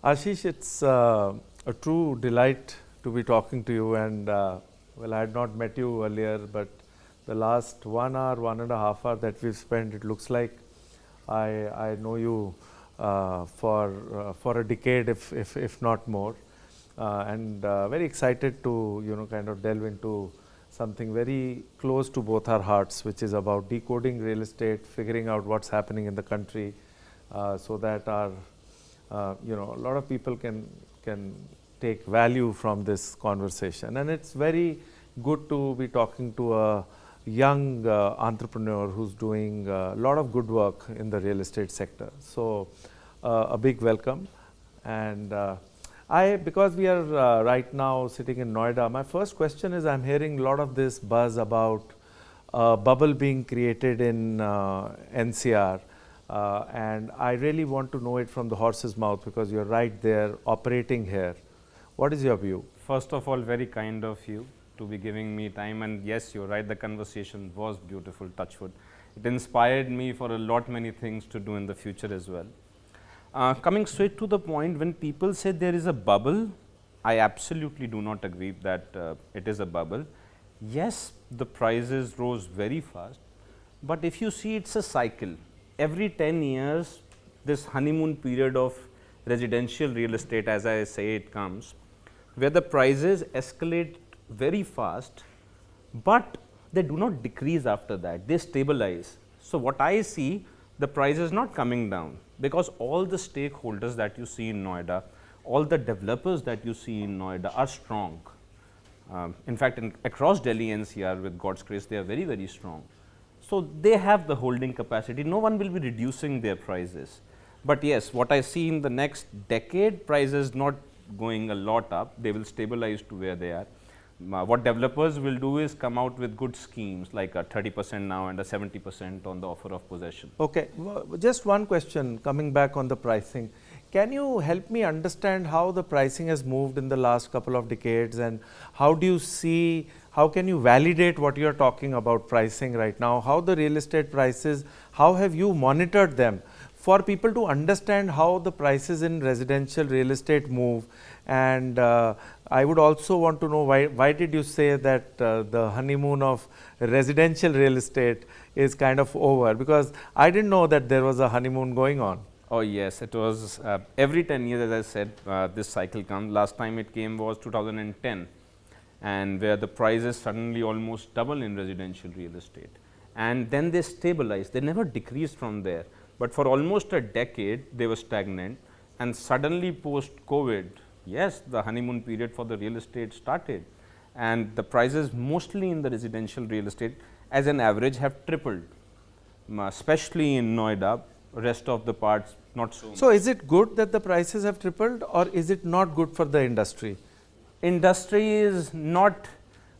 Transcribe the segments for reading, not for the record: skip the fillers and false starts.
Ashish, it's a true delight to be talking to you. And well, I had not met you earlier, but the last 1 hour, 1.5 hours that we've spent, it looks like I know you for a decade, if not more. And very excited to kind of delve into something very close to both our hearts, which is about decoding real estate, figuring out what's happening in the country, so that our a lot of people can take value from this conversation. And it's very good to be talking to a young entrepreneur who's doing a lot of good work in the real estate sector. So a big welcome. And because we are right now sitting in Noida, my first question is, I'm hearing a lot of this buzz about a bubble being created in NCR. And I really want to know it from the horse's mouth, because you're right there operating here. What is your view? First of all, very kind of you to be giving me time, and yes, you're right, the conversation was beautiful, touch wood. It inspired me for a lot many things to do in the future as well. Coming straight to the point, when people say there is a bubble, I absolutely do not agree that it is a bubble. Yes, the prices rose very fast, but if you see, it's a cycle. Every 10 years, this honeymoon period of residential real estate, as I say, it comes, where the prices escalate very fast, but they do not decrease after that, they stabilize. So what I see, the price is not coming down, because all the stakeholders that you see in Noida, all the developers that you see in Noida are strong. In fact, across Delhi NCR, with God's grace, they are very, very strong. So they have the holding capacity, no one will be reducing their prices. But yes, what I see in the next decade, prices not going a lot up, they will stabilize to where they are. What developers will do is come out with good schemes, like a 30% now and a 70% on the offer of possession. Okay, just one question coming back on the pricing. Can you help me understand how the pricing has moved in the last couple of decades, and how do you see, how can you validate what you are talking about pricing right now? How the real estate prices, how have you monitored them for people to understand how the prices in residential real estate move? And I would also want to know, why did you say that the honeymoon of residential real estate is kind of over? Because I didn't know that there was a honeymoon going on. Oh yes, it was every 10 years, as I said, this cycle comes. Last time it came was 2010, and where the prices suddenly almost double in residential real estate. And then they stabilized, they never decreased from there. But for almost a decade, they were stagnant, and suddenly post-COVID, yes, the honeymoon period for the real estate started, and the prices mostly in the residential real estate as an average have tripled, especially in Noida, rest of the parts not so much. So is it good that the prices have tripled, or is it not good for the industry? Industry is not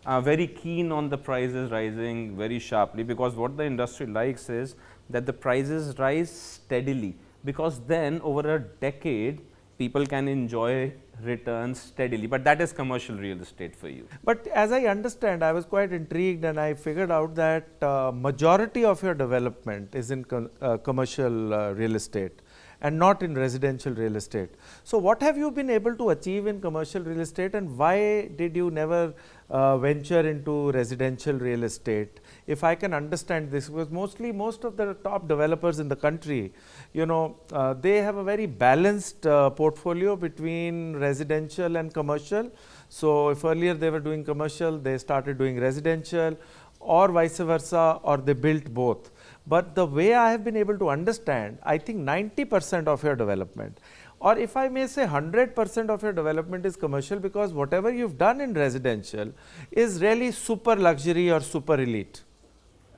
very keen on the prices rising very sharply, because what the industry likes is that the prices rise steadily, because then over a decade people can enjoy returns steadily, but that is commercial real estate for you. But as I understand, I was quite intrigued, and I figured out that majority of your development is in commercial real estate and not in residential real estate. So what have you been able to achieve in commercial real estate, and why did you never venture into residential real estate? If I can understand this, because most of the top developers in the country, they have a very balanced portfolio between residential and commercial. So if earlier they were doing commercial, they started doing residential, or vice versa, or they built both. But the way I have been able to understand, I think 90% of your development, or if I may say 100% of your development, is commercial, because whatever you've done in residential is really super luxury or super elite.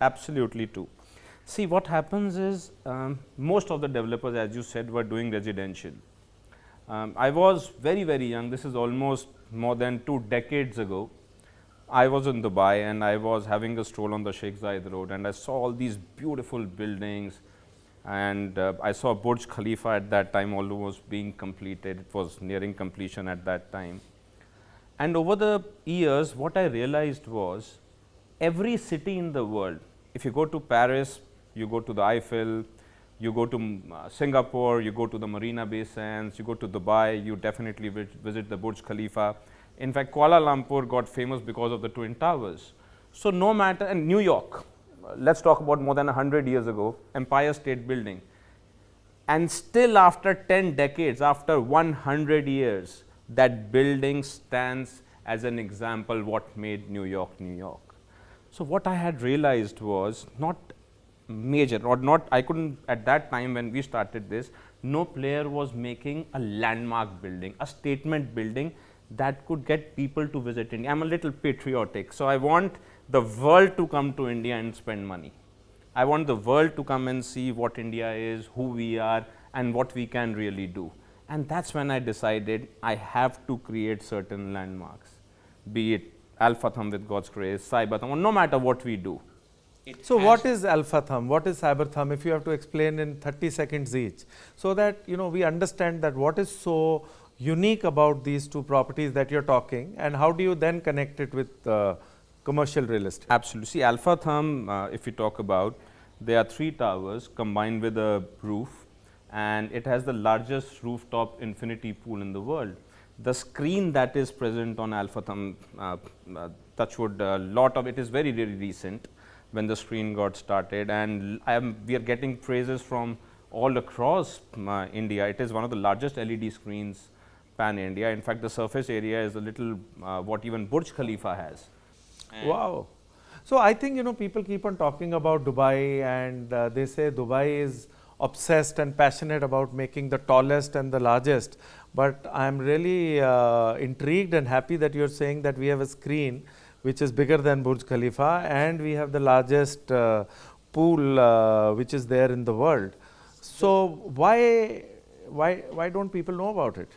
Absolutely true. See, what happens is, most of the developers, as you said, were doing residential. I was very, very young, this is almost more than 2 decades ago. I was in Dubai, and I was having a stroll on the Sheikh Zayed Road, and I saw all these beautiful buildings, and I saw Burj Khalifa at that time, although was being completed, it was nearing completion at that time. And over the years, what I realized was, every city in the world, if you go to Paris, you go to the Eiffel, You go to Singapore, you go to the Marina Bay Sands, you go to Dubai, you definitely visit the Burj Khalifa. In fact, Kuala Lumpur got famous because of the Twin Towers. So no matter, and New York, let's talk about more than 100 years ago, Empire State Building. And still after 10 decades, after 100 years, that building stands as an example what made New York, New York. So what I had realized was not major, or not, I couldn't, at that time when we started this, no player was making a landmark building, a statement building that could get people to visit India. I'm a little patriotic, so I want the world to come to India and spend money. I want the world to come and see what India is, who we are, and what we can really do. And that's when I decided I have to create certain landmarks, be it Alpha Thumb with God's grace, Cyber Thumb, no matter what we do. So what is Alpha Thumb? What is Cyber Thumb? If you have to explain in 30 seconds each, so that we understand that what is so unique about these two properties that you're talking, and how do you then connect it with commercial real estate? Absolutely. See, Alpha Thumb, if we talk about, there are 3 towers combined with a roof, and it has the largest rooftop infinity pool in the world. The screen that is present on Alpha Thumb, touchwood, a lot of it is very, very recent when the screen got started, and we are getting praises from all across India. It is one of the largest LED screens pan India. In fact, the surface area is a little what even Burj Khalifa has. And wow. So I think people keep on talking about Dubai, and they say Dubai is obsessed and passionate about making the tallest and the largest, but I am really intrigued and happy that you are saying that we have a screen which is bigger than Burj Khalifa, and we have the largest pool which is there in the world. So why don't people know about it?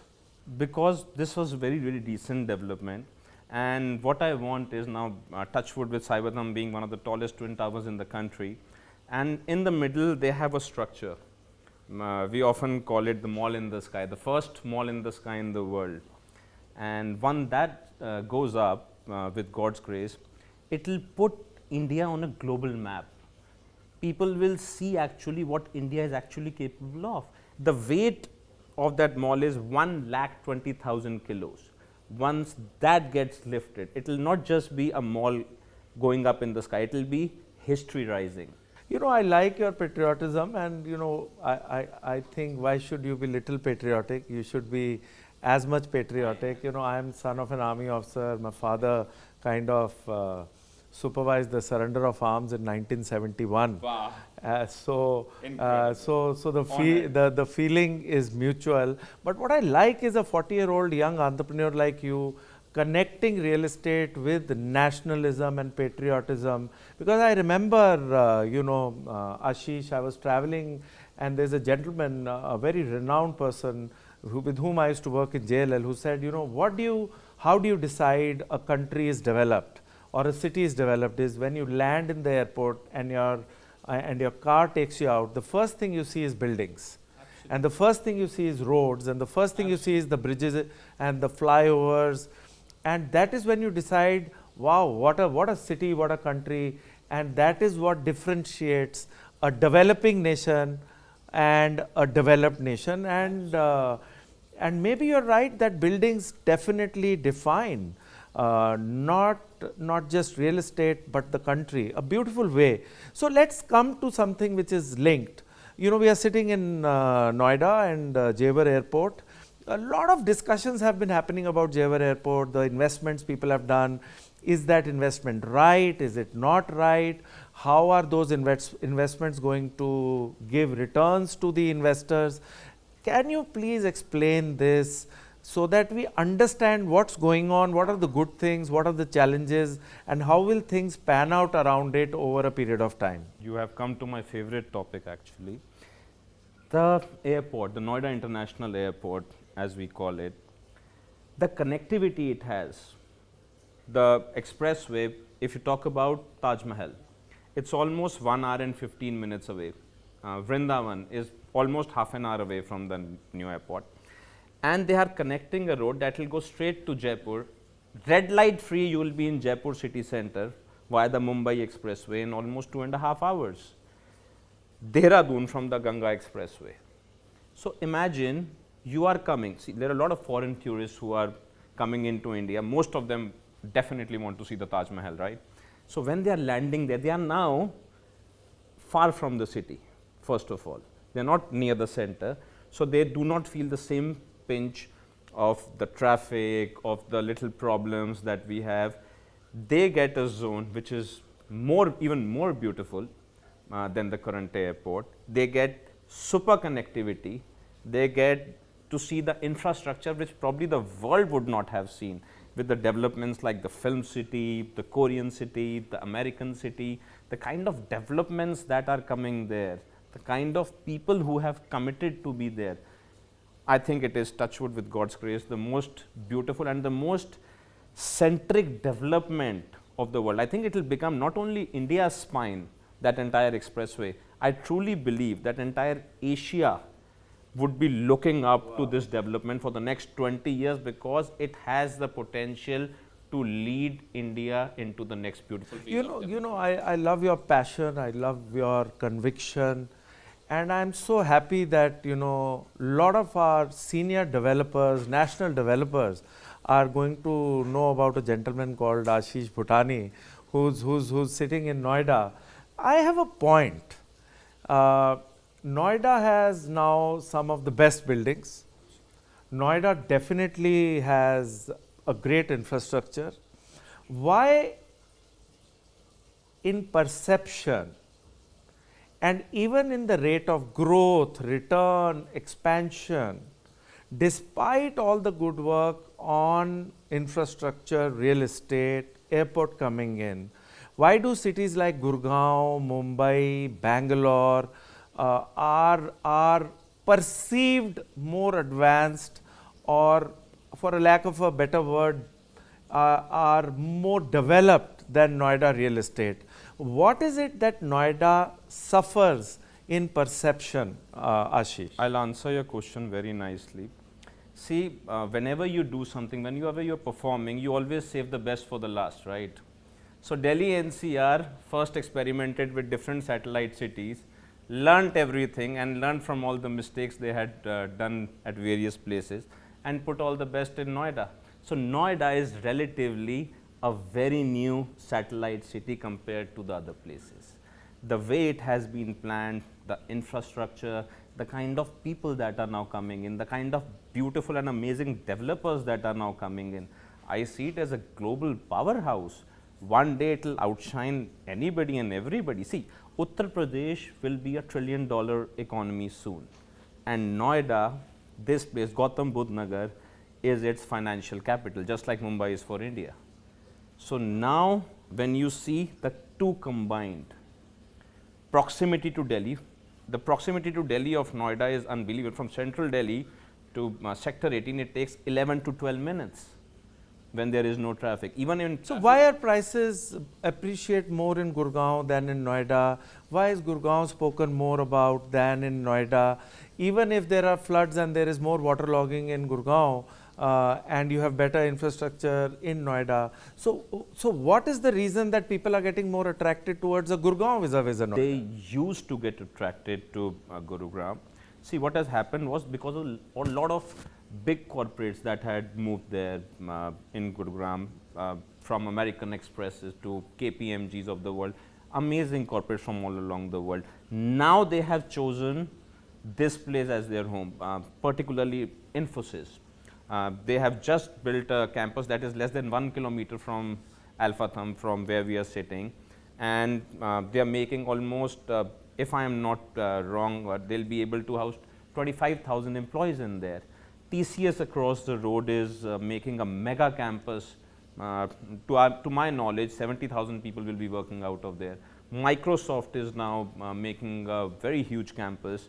Because this was very, very decent development, and what I want is now touchwood with Cyber Thumb being one of the tallest twin towers in the country, and in the middle they have a structure. We often call it the mall in the sky, the first mall in the sky in the world, and when that goes up with God's grace, it will put India on a global map. People will see actually what India is actually capable of. The weight of that mall is 1,20,000 kilos. Once that gets lifted, it will not just be a mall going up in the sky, it will be history rising. I like your patriotism, and I think why should you be little patriotic? You should be as much patriotic. I am son of an army officer. My father kind of supervised the surrender of arms in 1971. Wow. So the feeling is mutual. But what I like is a 40-year-old young entrepreneur like you connecting real estate with nationalism and patriotism. Because I remember, Ashish, I was traveling, and there's a gentleman, a very renowned person with whom I used to work in JLL, who said, how do you decide a country is developed or a city is developed is when you land in the airport and your car takes you out, the first thing you see is buildings. Absolutely. And the first thing you see is roads, and the first thing you see is the bridges and the flyovers, and that is when you decide, wow, what a city, what a country, and that is what differentiates a developing nation and a developed nation. And maybe you're right that buildings definitely define not just real estate but the country, a beautiful way. So let's come to something which is linked. We are sitting in Noida and Jewar Airport. A lot of discussions have been happening about Jewar Airport, the investments people have done. Is that investment right? Is it not right? How are those investments going to give returns to the investors? Can you please explain this so that we understand what's going on, what are the good things, what are the challenges, and how will things pan out around it over a period of time? You have come to my favorite topic actually. The airport, the Noida International Airport as we call it, the connectivity it has, the expressway, if you talk about Taj Mahal, it's almost 1 hour and 15 minutes away. Vrindavan is almost half an hour away from the new airport. And they are connecting a road that will go straight to Jaipur. Red light free, you will be in Jaipur city center via the Mumbai Expressway in almost 2.5 hours. Dehradun from the Ganga Expressway. So imagine you are coming. See, there are a lot of foreign tourists who are coming into India. Most of them definitely want to see the Taj Mahal, right? So when they are landing there, they are now far from the city, first of all. They are not near the center. So they do not feel the same pinch of the traffic, of the little problems that we have. They get a zone which is even more beautiful than the current airport. They get super connectivity. They get to see the infrastructure which probably the world would not have seen, with the developments like the film city, the Korean city, the American city, the kind of developments that are coming there, the kind of people who have committed to be there. I think it is, touchwood with God's grace, the most beautiful and the most centric development of the world. I think it will become not only India's spine, that entire expressway. I truly believe that entire Asia would be looking up to this development for the next 20 years, because it has the potential to lead India into the next beautiful phase. I love your passion, I love your conviction, and I'm so happy that, lot of our senior developers, national developers are going to know about a gentleman called Ashish Bhutani, who's sitting in Noida. I have a point. Noida has now some of the best buildings. Noida definitely has a great infrastructure. Why in perception and even in the rate of growth, return, expansion, despite all the good work on infrastructure, real estate, airport coming in, why do cities like Gurgaon, Mumbai, Bangalore are perceived more advanced, or for a lack of a better word, are more developed than Noida real estate? What is it that Noida suffers in perception, Ashish? I'll answer your question very nicely. See, whenever you do something, whenever you're performing, you always save the best for the last, right? So Delhi NCR first experimented with different satellite cities, learnt everything and learned from all the mistakes they had done at various places, and put all the best in Noida. So Noida is relatively a very new satellite city compared to the other places. The way it has been planned, the infrastructure, the kind of people that are now coming in, the kind of beautiful and amazing developers that are now coming in, I see it as a global powerhouse. One day it will outshine anybody and everybody. See, Uttar Pradesh will be $1 trillion economy soon, and Noida, this place, Gautam Budh Nagar, is its financial capital, just like Mumbai is for India. So now when you see the two combined, proximity to Delhi, the proximity to Delhi of Noida is unbelievable. From central Delhi to sector 18, it takes 11 to 12 minutes when there is no traffic. Even in so, why are prices appreciate more in Gurgaon than in Noida? Why is Gurgaon spoken more about than in Noida? Even if there are floods and there is more waterlogging in Gurgaon, and you have better infrastructure in Noida. So what is the reason that people are getting more attracted towards a Gurgaon vis-a-vis a Noida? They used to get attracted to Gurugram. See, what has happened was because of a lot of big corporates that had moved there in Gurugram, from American Expresses to KPMGs of the world, amazing corporates from all along the world. Now they have chosen this place as their home, particularly Infosys. They have just built a campus that is less than 1 kilometer from Alpha Thumb, from where we are sitting, and they are making almost, if I am not wrong, they'll be able to house 25,000 employees in there. TCS across the road is making a mega campus. To my knowledge, 70,000 people will be working out of there. Microsoft is now making a very huge campus.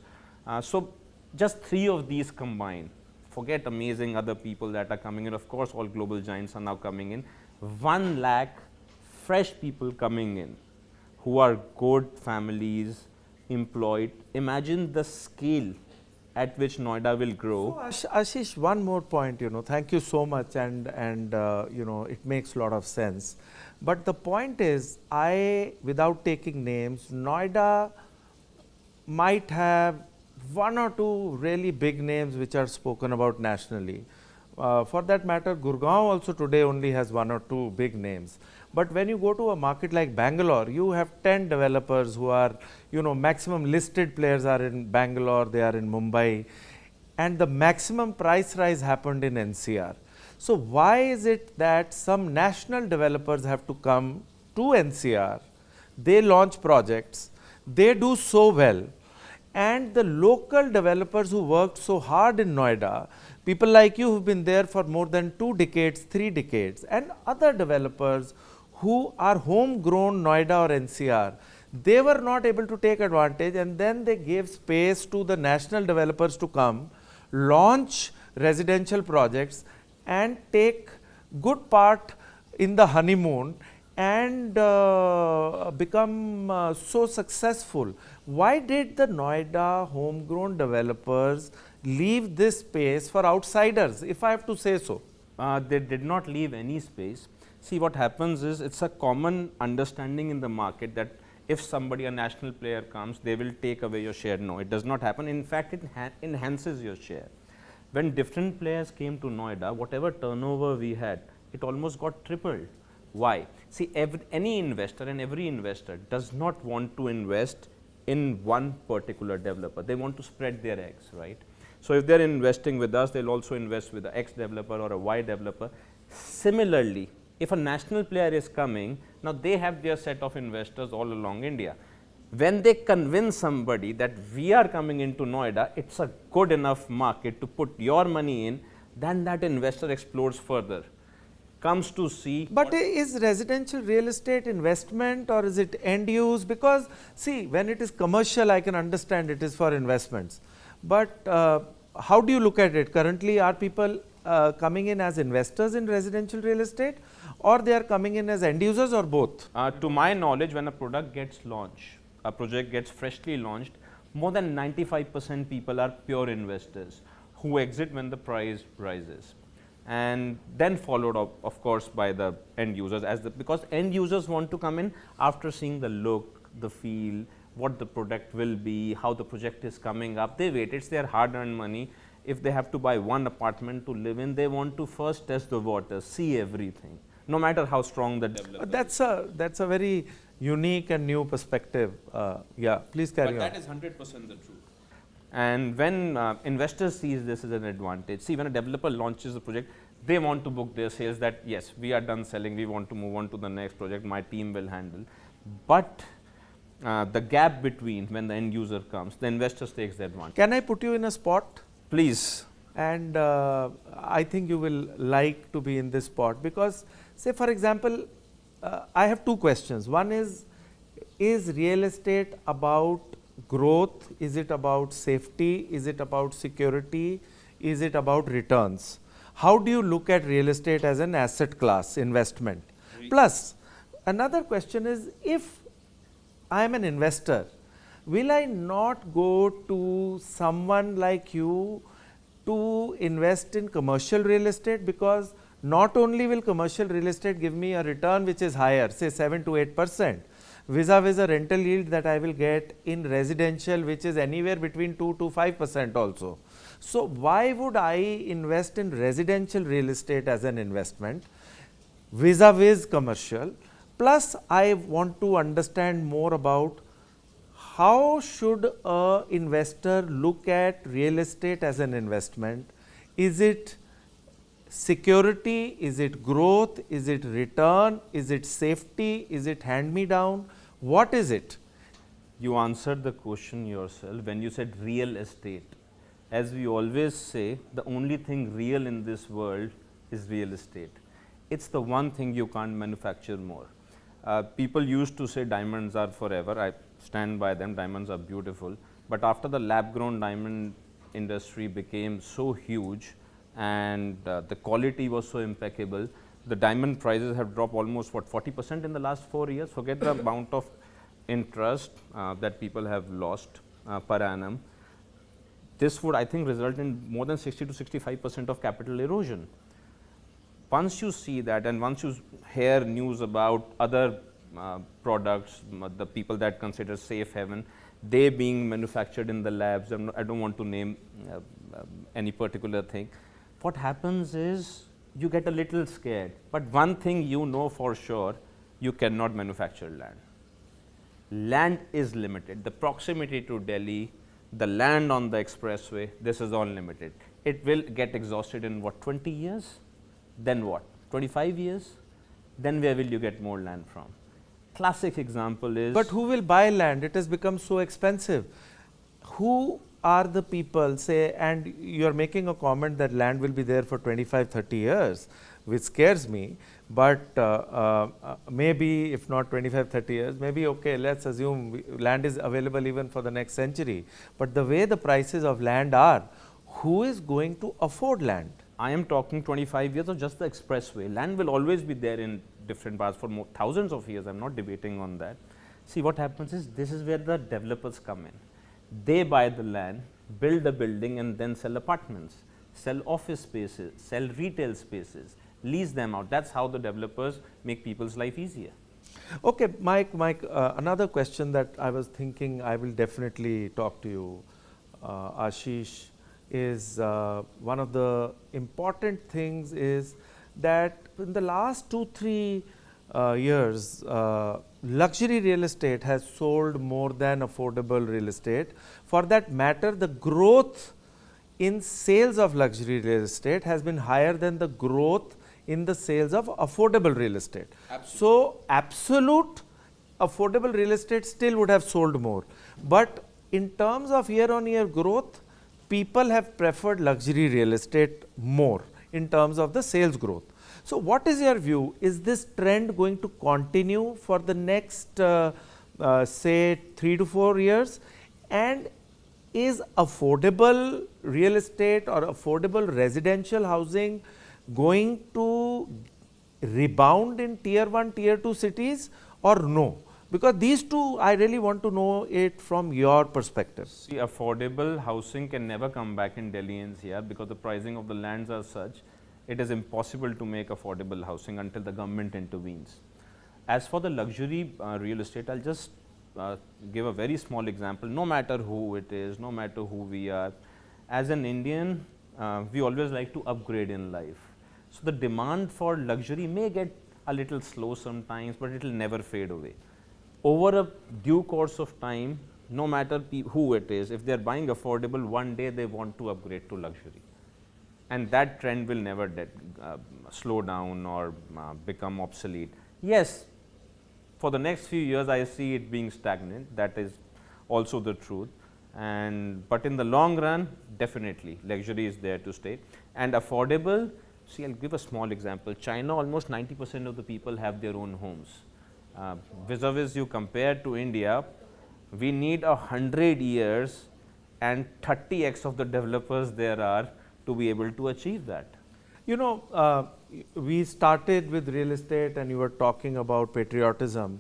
So just three of these combined, forget amazing other people that are coming in, of course all global giants are now coming in, 1 lakh fresh people coming in who are good families, employed. Imagine the scale at which Noida will grow. So Ashish, one more point, thank you so much, and it makes a lot of sense. But the point is, without taking names, Noida might have one or two really big names which are spoken about nationally. For that matter, Gurgaon also today only has one or two big names. But when you go to a market like Bangalore, you have 10 developers who are, maximum listed players are in Bangalore, they are in Mumbai, and the maximum price rise happened in NCR. So why is it that some national developers have to come to NCR, they launch projects, they do so well, and the local developers who worked so hard in Noida, people like you who've been there for more than 2 decades, 3 decades, and other developers who are homegrown Noida or NCR, they were not able to take advantage, and then they gave space to the national developers to come, launch residential projects and take good part in the honeymoon and become so successful. Why did the Noida homegrown developers leave this space for outsiders, if I have to say so? They did not leave any space. See, what happens is, it's a common understanding in the market that if somebody, a national player comes, they will take away your share. No, it does not happen. In fact, it enhances your share. When different players came to Noida, whatever turnover we had, it almost got tripled. Why? See, any investor and every investor does not want to invest in one particular developer. They want to spread their eggs, right? So if they're investing with us, they'll also invest with a X developer or a Y developer. Similarly, if a national player is coming, now they have their set of investors all along India. When they convince somebody that we are coming into Noida, it's a good enough market to put your money in, then that investor explores further, comes to see. But is residential real estate investment or is it end use? Because see, when it is commercial, I can understand it is for investments. But how do you look at it? Currently, are people coming in as investors in residential real estate, or they are coming in as end users, or both? To my knowledge, when a product gets launched, a project gets freshly launched, more than 95% people are pure investors who exit when the price rises, and then followed up, of course, by the end users, because end users want to come in after seeing the look, the feel, what the product will be, how the project is coming up. They wait, it's their hard-earned money. If they have to buy one apartment to live in, they want to first test the waters, see everything, no matter how strong the developer that's a very unique and new perspective. Yeah, please carry on. But that is 100% the truth. And when investors see this as an advantage, see, when a developer launches a project, they want to book their sales that, yes, we are done selling, we want to move on to the next project, my team will handle. But the gap between when the end user comes, the investors takes the advantage. Can I put you in a spot? Please. And I think you will like to be in this spot, because say for example, I have two questions. One is real estate about growth? Is it about safety? Is it about security? Is it about returns? How do you look at real estate as an asset class investment? Plus, another question is, if I am an investor, will I not go to someone like you to invest in commercial real estate? Because not only will commercial real estate give me a return which is higher, say 7 to 8%, vis-a-vis a rental yield that I will get in residential, which is anywhere between 2 to 5% also. So why would I invest in residential real estate as an investment vis-a-vis commercial? Plus, I want to understand more about how should a investor look at real estate as an investment. Is it security? Is it growth? Is it return? Is it safety? Is it hand-me-down? What is it? You answered the question yourself when you said real estate. As we always say, the only thing real in this world is real estate. It's the one thing you can't manufacture more. People used to say diamonds are forever. I stand by them. Diamonds are beautiful. But after the lab-grown diamond industry became so huge and the quality was so impeccable, the diamond prices have dropped almost 40% in the last 4 years. Forget the amount of interest that people have lost per annum. This would, I think, result in more than 60 to 65% of capital erosion. Once you see that, and once you hear news about other products, the people that consider safe haven, they being manufactured in the labs. I don't want to name any particular thing. What happens is you get a little scared, but one thing you know for sure, you cannot manufacture land. Land is limited. The proximity to Delhi, the land on the expressway, this is all limited. It will get exhausted in what, 20 years? Then what, 25 years? Then where will you get more land from? Classic example is… But who will buy land? It has become so expensive. Who are the people, say, and you are making a comment that land will be there for 25, 30 years, which scares me, but maybe if not 25, 30 years, maybe okay, let's assume land is available even for the next century. But the way the prices of land are, who is going to afford land? I am talking 25 years of just the expressway. Land will always be there in different parts for thousands of years. I am not debating on that. See, what happens is, this is where the developers come in. They buy the land, build a building, and then sell apartments, sell office spaces, sell retail spaces, lease them out. That's how the developers make people's life easier. Okay, Mike, another question that I was thinking I will definitely talk to you, Ashish, is one of the important things is that in the last 2-3 years, luxury real estate has sold more than affordable real estate. For that matter, the growth in sales of luxury real estate has been higher than the growth in the sales of affordable real estate. Absolutely. So, absolute affordable real estate still would have sold more. But in terms of year-on-year growth, people have preferred luxury real estate more in terms of the sales growth. So, what is your view? Is this trend going to continue for the next say 3 to 4 years? And is affordable real estate or affordable residential housing going to rebound in tier 1, tier 2 cities or no? Because these two, I really want to know it from your perspective. See, affordable housing can never come back in Delhi NCR because the pricing of the lands are such, it is impossible to make affordable housing until the government intervenes. As for the luxury real estate, I'll just give a very small example. No matter who it is, no matter who we are, as an Indian, we always like to upgrade in life. So, the demand for luxury may get a little slow sometimes, but it will never fade away. Over a due course of time, no matter who it is, if they are buying affordable, one day they want to upgrade to luxury. And that trend will never slow down or become obsolete. Yes, for the next few years, I see it being stagnant. That is also the truth. But in the long run, definitely, luxury is there to stay. And affordable, see, I'll give a small example. China, almost 90% of the people have their own homes. Vis-a-vis you compare to India, we need 100 years and 30x of the developers there are to be able to achieve that. You know, we started with real estate and you were talking about patriotism.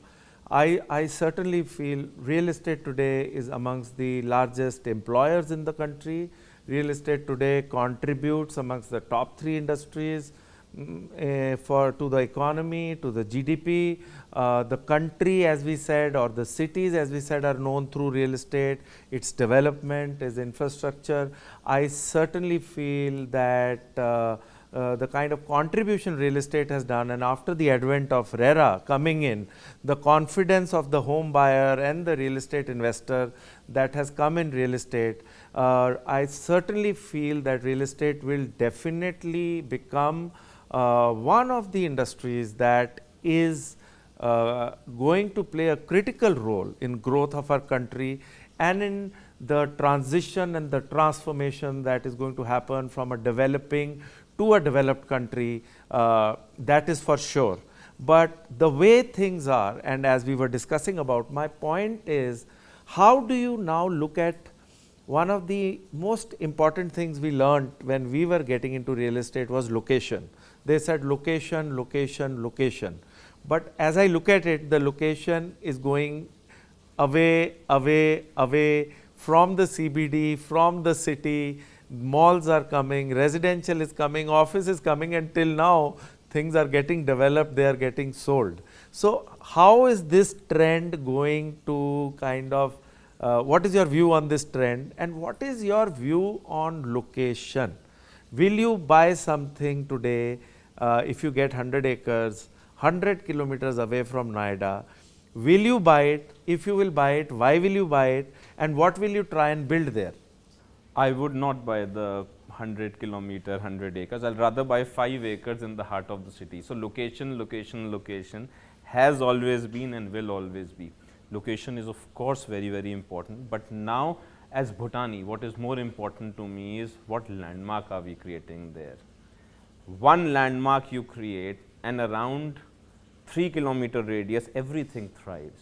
I certainly feel real estate today is amongst the largest employers in the country. Real estate today contributes amongst the top 3 industries to the economy, to the GDP. The country, as we said, or the cities, as we said, are known through real estate, its development, its infrastructure. I certainly feel that the kind of contribution real estate has done, and after the advent of RERA coming in, the confidence of the home buyer and the real estate investor that has come in real estate, I certainly feel that real estate will definitely become one of the industries that is going to play a critical role in growth of our country and in the transition and the transformation that is going to happen from a developing to a developed country, that is for sure. But the way things are, and as we were discussing about, my point is, how do you now look at one of the most important things we learned when we were getting into real estate was location. They said location, location, location. But as I look at it, the location is going away, away, away from the CBD, from the city. Malls are coming, residential is coming, office is coming, and till now things are getting developed, they are getting sold. So how is this trend going to kind of, what is your view on this trend, and what is your view on location? Will you buy something today if you get 100 acres, 100 kilometers away from Noida? Will you buy it? If you will buy it, why will you buy it? And what will you try and build there? I would not buy the 100 kilometer, 100 acres. I'll rather buy 5 acres in the heart of the city. So location, location, location has always been and will always be. Location is of course very, very important. But now as Bhutani, what is more important to me is what landmark are we creating there. One landmark you create and around 3 kilometer radius, everything thrives.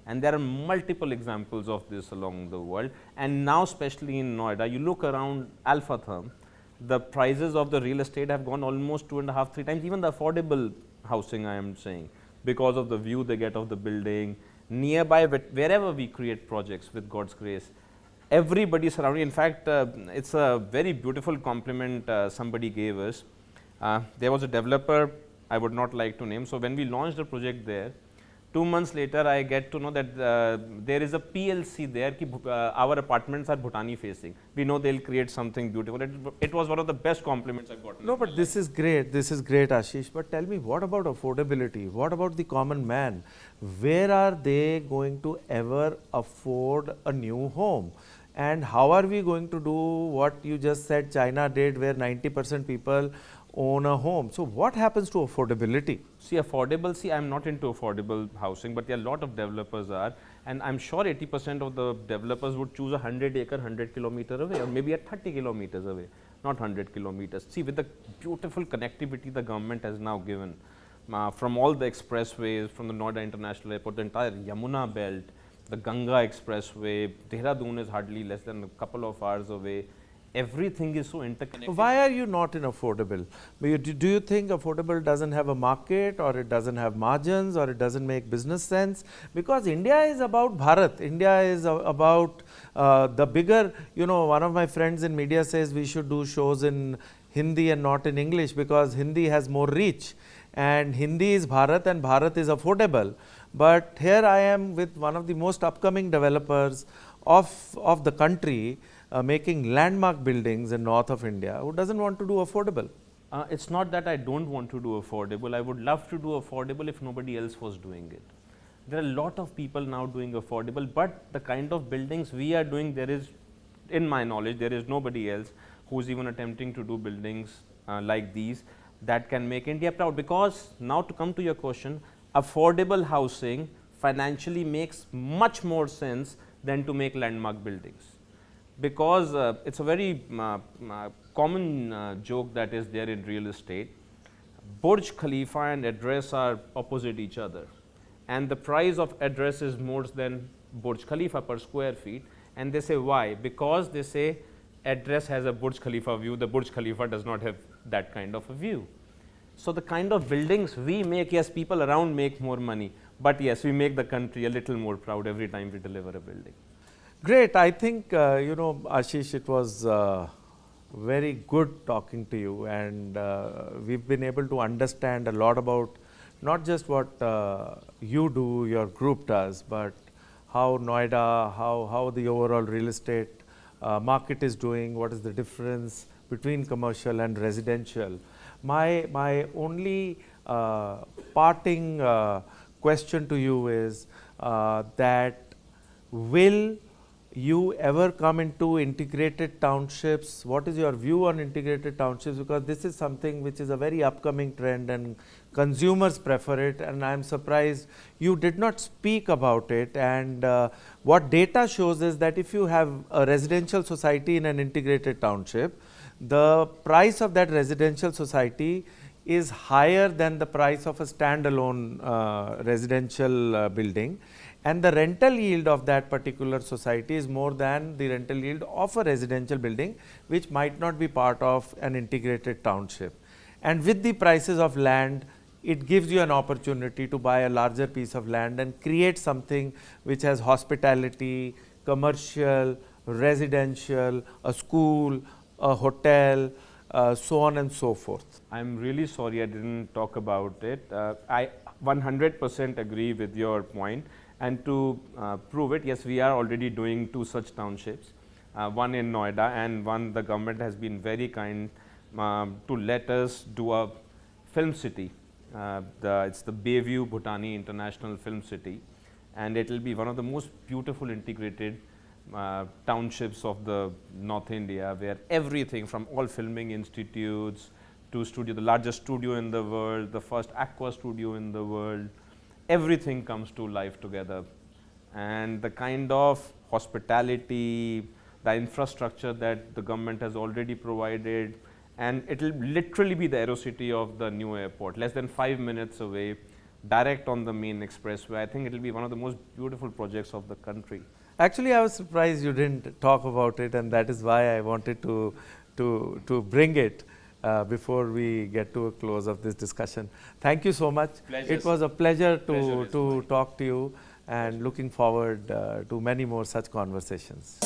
And there are multiple examples of this along the world. And now, especially in Noida, you look around Alpha Therm, the prices of the real estate have gone almost 2.5, 3 times, even the affordable housing, I am saying, because of the view they get of the building. Nearby, wherever we create projects with God's grace, everybody surrounding. In fact, it's a very beautiful compliment somebody gave us. There was a developer I would not like to name. So when we launched the project there, 2 months later, I get to know that there is a PLC there. Our apartments are Bhutani facing. We know they'll create something beautiful. It was one of the best compliments I've gotten. No, but this is great. This is great, Ashish. But tell me, what about affordability? What about the common man? Where are they going to ever afford a new home? And how are we going to do what you just said China did, where 90% people own a home? So what happens to affordability? See, I'm not into affordable housing, but there are a lot of developers are, and I'm sure 80% of the developers would choose a 100 acre, 100 kilometer away, or maybe at 30 kilometers away, not 100 kilometers. See, with the beautiful connectivity the government has now given, from all the expressways, from the Noida International Airport, the entire Yamuna belt, the Ganga Expressway, Dehradun is hardly less than a couple of hours away. Everything is so interconnected. Why are you not in affordable? Do you think affordable doesn't have a market, or it doesn't have margins, or it doesn't make business sense? Because India is about Bharat. India is about the bigger, one of my friends in media says we should do shows in Hindi and not in English, because Hindi has more reach. And Hindi is Bharat and Bharat is affordable. But here I am with one of the most upcoming developers of the country, making landmark buildings in north of India, who doesn't want to do affordable. It's not that I don't want to do affordable. I would love to do affordable if nobody else was doing it. There are a lot of people now doing affordable, but the kind of buildings we are doing, there is, in my knowledge, there is nobody else who's even attempting to do buildings like these that can make India proud. Because now, to come to your question, affordable housing financially makes much more sense than to make landmark buildings. Because it's a very common joke that is there in real estate. Burj Khalifa and address are opposite each other, and the price of address is more than Burj Khalifa per square feet. And they say why? Because they say address has a Burj Khalifa view, the Burj Khalifa does not have that kind of a view. So the kind of buildings we make, yes, people around make more money, but yes, we make the country a little more proud every time we deliver a building. Great. I think, Ashish, it was very good talking to you, and we've been able to understand a lot about not just what you do, your group does, but how Noida, how the overall real estate market is doing, what is the difference between commercial and residential. My only parting question to you is that will you ever come into integrated townships? What is your view on integrated townships? Because this is something which is a very upcoming trend and consumers prefer it, and I am surprised you did not speak about it. And what data shows is that if you have a residential society in an integrated township, the price of that residential society is higher than the price of a standalone residential building, and the rental yield of that particular society is more than the rental yield of a residential building, which might not be part of an integrated township. And with the prices of land, it gives you an opportunity to buy a larger piece of land and create something which has hospitality, commercial, residential, a school, a hotel, so on and so forth. I'm really sorry I didn't talk about it. 100% agree with your point. And to prove it, yes, we are already doing 2 such townships, one in Noida and one the government has been very kind to let us do a film city. It's the Bayview Bhutani International Film City, and it will be one of the most beautiful integrated townships of the North India, where everything from all filming institutes to studio, the largest studio in the world, the first aqua studio in the world, everything comes to life together. And the kind of hospitality, the infrastructure that the government has already provided, and it will literally be the Aerocity of the new airport, less than 5 minutes away, direct on the main expressway. I think it will be one of the most beautiful projects of the country. Actually, I was surprised you didn't talk about it, and that is why I wanted to bring it before we get to a close of this discussion. Thank you so much. Pleasure. It was a pleasure Pleasure to talk to you, and looking forward to many more such conversations.